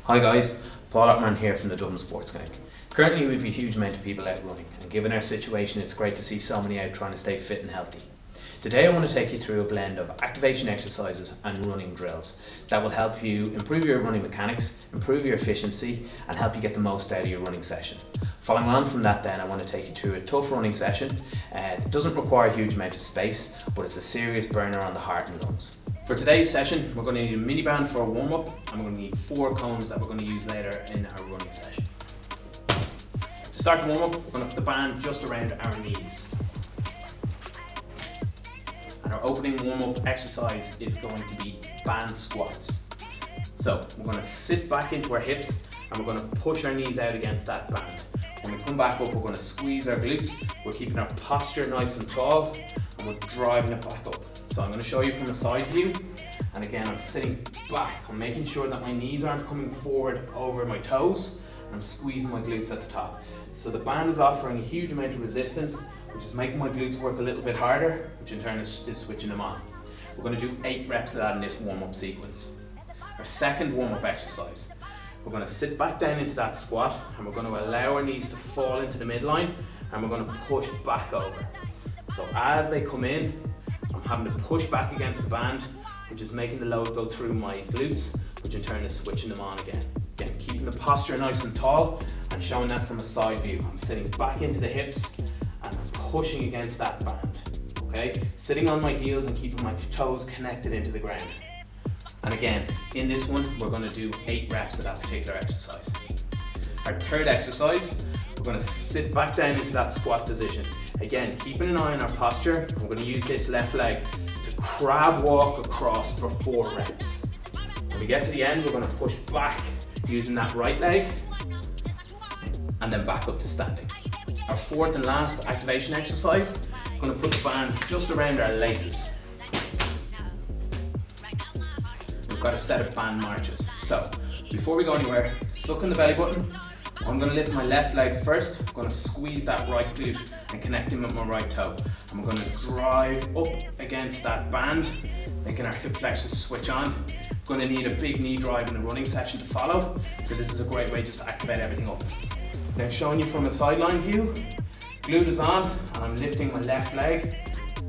Hi guys, Paul Oppermann here from the Dublin Sports Clinic. Currently we have a huge amount of people out running, and given our situation it's great to see so many out trying to stay fit and healthy. Today I want to take you through a blend of activation exercises and running drills that will help you improve your running mechanics, improve your efficiency and help you get the most out of your running session. Following on from that then, I want to take you through a tough running session. It doesn't require a huge amount of space, but it's a serious burner on the heart and lungs. For today's session, we're going to need a mini band for a warm-up and we're going to need 4 cones that we're going to use later in our running session. To start the warm-up, we're going to put the band just around our knees. And our opening warm-up exercise is going to be band squats. So we're going to sit back into our hips and we're going to push our knees out against that band. When we come back up, we're going to squeeze our glutes, we're keeping our posture nice and tall and we're driving it back up. So I'm going to show you from a side view, and again I'm sitting back, I'm making sure that my knees aren't coming forward over my toes, and I'm squeezing my glutes at the top. So the band is offering a huge amount of resistance, which is making my glutes work a little bit harder, which in turn is switching them on. We're going to do 8 reps of that in this warm-up sequence. Our second warm-up exercise, we're going to sit back down into that squat, and we're going to allow our knees to fall into the midline, and we're going to push back over. So as they come in, I'm having to push back against the band, which is making the load go through my glutes, which in turn is switching them on again. Again, keeping the posture nice and tall and showing that from a side view. I'm sitting back into the hips and pushing against that band. Okay, sitting on my heels and keeping my toes connected into the ground. And again, in this one, we're going to do 8 reps of that particular exercise. Our third exercise, we're going to sit back down into that squat position. Again, keeping an eye on our posture, we're going to use this left leg to crab walk across for 4 reps. When we get to the end, we're going to push back using that right leg and then back up to standing. Our fourth and last activation exercise, we're going to put the band just around our laces. We've got a set of band marches. So, before we go anywhere, suck in the belly button. I'm going to lift my left leg first. I'm going to squeeze that right glute and connect him with my right toe. I'm going to drive up against that band, making our hip flexors switch on. I'm going to need a big knee drive in the running session to follow. So this is a great way just to activate everything up. Now showing you from a sideline view, glute is on and I'm lifting my left leg.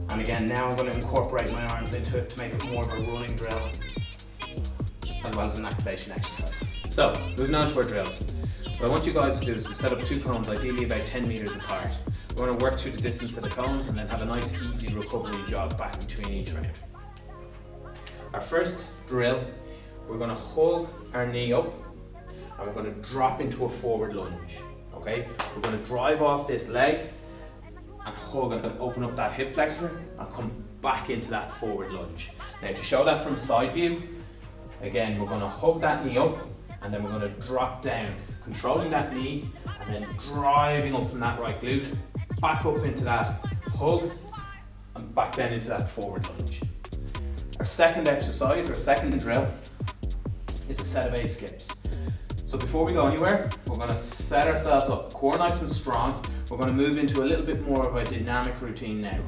And again, now I'm going to incorporate my arms into it to make it more of a running drill, as well as an activation exercise. So, moving on to our drills. What I want you guys to do is to set up 2 cones, ideally about 10 meters apart. We're going to work through the distance of the cones and then have a nice easy recovery jog back between each round. Our first drill, we're going to hold our knee up and we're going to drop into a forward lunge. Okay? We're going to drive off this leg and hug and open up that hip flexor and come back into that forward lunge. Now to show that from side view, again, we're going to hug that knee up and then we're going to drop down, controlling that knee and then driving up from that right glute, back up into that hug and back down into that forward lunge. Our second exercise, or second drill, is a set of A skips. So before we go anywhere, we're going to set ourselves up, core nice and strong. We're going to move into a little bit more of a dynamic routine now.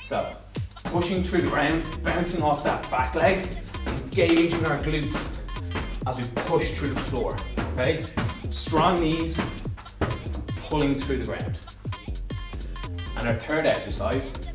So pushing through the ground, bouncing off that back leg, engaging our glutes as we push through the floor, okay? Strong knees, pulling through the ground. And our third exercise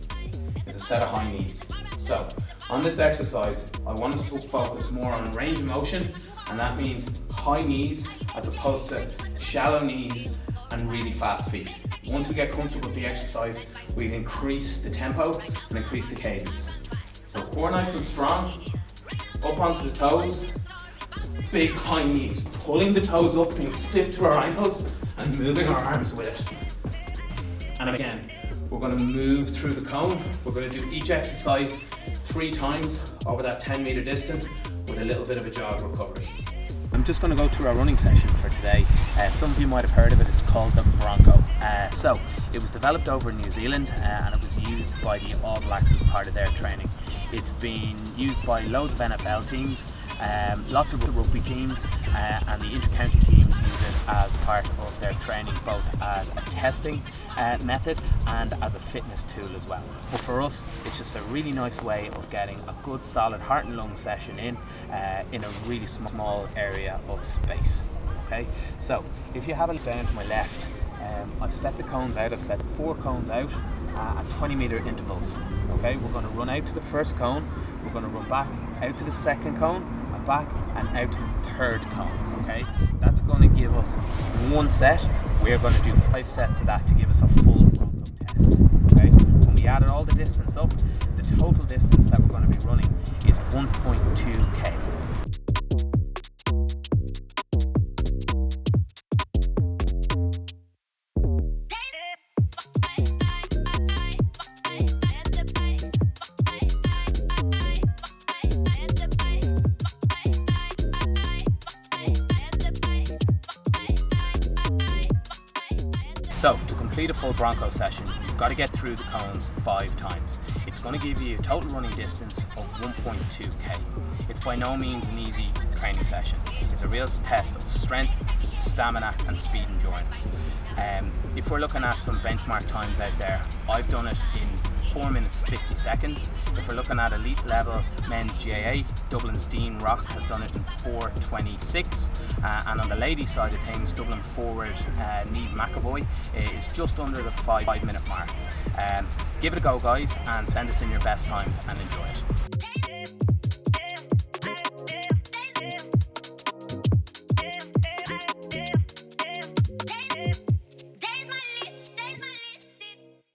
is a set of high knees. So, on this exercise, I want us to focus more on range of motion, and that means high knees as opposed to shallow knees and really fast feet. Once we get comfortable with the exercise, we increase the tempo and increase the cadence. So core nice and strong, up onto the toes, big high knees, pulling the toes up, being stiff through our ankles and moving our arms with it. And again, we're going to move through the cone. We're going to do each exercise 3 times over that 10-meter distance with a little bit of a jog recovery. I'm just going to go through our running session for today. Some of you might have heard of it, it's called the Bronco. So it was developed over in New Zealand and it was used by the All Blacks as part of their training. It's been used by loads of NFL teams Lots of rugby teams and the inter-county teams use it as part of their training, both as a testing method and as a fitness tool as well. But for us, it's just a really nice way of getting a good solid heart and lung session in a really small area of space. Okay, so if you have a look down to my left, I've set the cones out. I've set 4 cones out at 20-meter intervals. Okay, we're going to run out to the first cone, we're going to run back out to the second cone, and back and out to the third cone. Okay, that's going to give us 1 set. We're going to do 5 sets of that to give us a full Bronco test. Okay, when we added all the distance up, the total distance that we're going to be running is 1.2k. So, to complete a full Bronco session, you've got to get through the cones 5 times. It's going to give you a total running distance of 1.2k. It's by no means an easy training session. It's a real test of strength, stamina and speed endurance. If we're looking at some benchmark times out there, I've done it in 4 minutes 50 seconds. If we're looking at elite level men's GAA, Dublin's Dean Rock has done it in 4:26, and on the ladies side of things, Dublin forward Niamh McAvoy is just under the 5-minute mark. Give it a go, guys, and send us in your best times and enjoy it.